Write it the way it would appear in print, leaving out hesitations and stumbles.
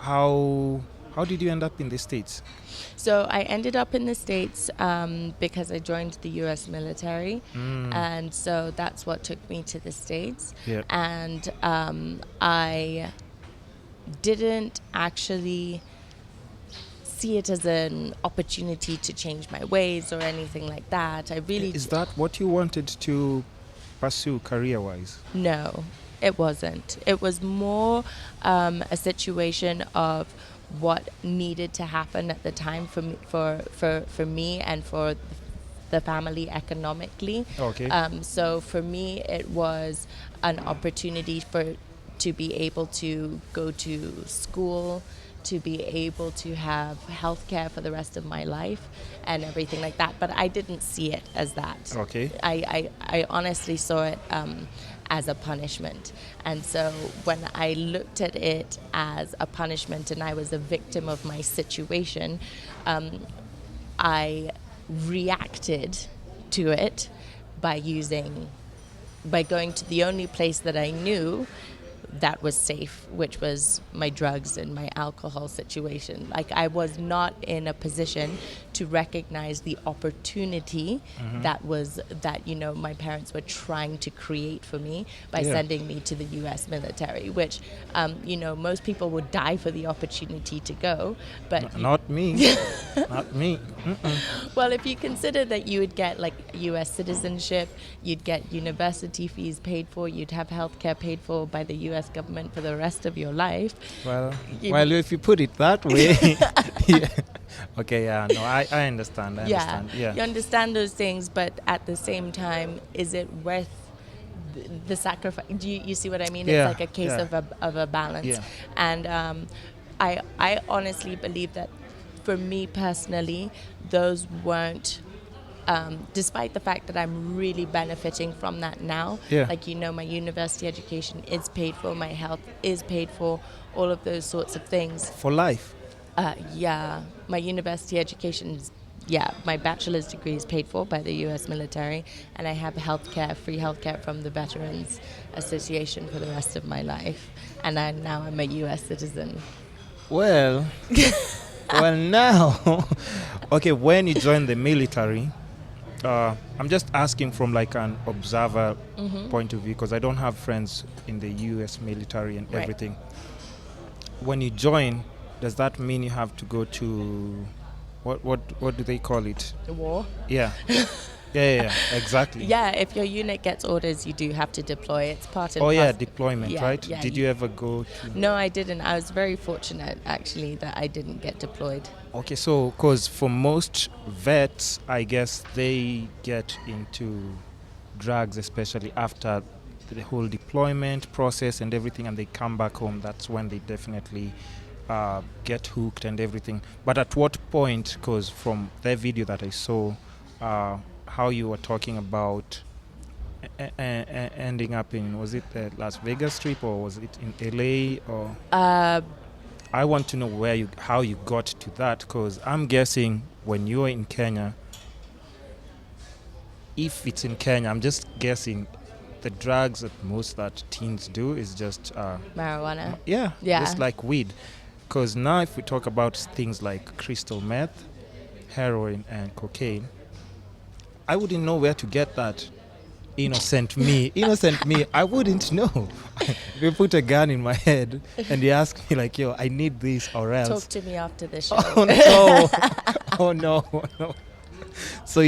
how did you end up in the States? So I ended up in the States because I joined the US military. And so that's what took me to the States. Yeah. And I didn't actually see it as an opportunity to change my ways or anything like that. I really Is that what you wanted to pursue career-wise? No, it wasn't. It was more a situation of what needed to happen at the time for me and for the family economically. Okay. So for me, it was an opportunity to be able to go to school, to be able to have healthcare for the rest of my life and everything like that. But I didn't see it as that. Okay. I honestly saw it as a punishment. And so when I looked at it as a punishment and I was a victim of my situation, I reacted to it by going to the only place that I knew that was safe, which was my drugs and my alcohol situation. Like, I was not in a position to recognize the opportunity that my parents were trying to create for me by sending me to the US military, which most people would die for the opportunity to go, but Not me. Not me. well, if you consider that you would get like US citizenship, you'd get university fees paid for, you'd have healthcare paid for by the US government for the rest of your life. Well, if you put it that way. Yeah. Okay, yeah, no, I understand. I understand. Yeah. You understand those things, but at the same time, is it worth the sacrifice? Do you see what I mean? Yeah, It's like a case of a balance. Yeah. And I honestly believe that for me personally, those weren't, despite the fact that I'm really benefiting from that now. Yeah. Like, my university education is paid for, my health is paid for, all of those sorts of things. For life. My university education is, my bachelor's degree is paid for by the US military, and I have free healthcare from the Veterans Association for the rest of my life. And now I'm a US citizen. Well, now, okay, when you joined the military, I'm just asking from like an observer point of view, because I don't have friends in the US military and Right. everything. When you join, does that mean you have to go to what do they call it? The war? Yeah. Yeah, exactly. Yeah, if your unit gets orders, you do have to deploy. It's part and Oh yeah, parcel. deployment, Yeah, right? yeah, Did you ever go to? No, I didn't. I was very fortunate, actually, that I didn't get deployed. Okay, so because for most vets, I guess they get into drugs, especially after the whole deployment process and everything, and they come back home. That's when they definitely get hooked and everything. But at what point? Because from the video that I saw, how you were talking about ending up in, was it the Las Vegas trip or was it in LA or? I want to know how you got to that, because I'm guessing when you're in Kenya, if it's in Kenya, I'm just guessing the drugs that most that teens do is just Marijuana. yeah, Yeah. just like weed. Because now if we talk about things like crystal meth, heroin and cocaine, I wouldn't know where to get that. Innocent me, I wouldn't know. If you put a gun in my head and you ask me like, yo, I need this or else. Talk to me after the show. Oh no. Oh no. So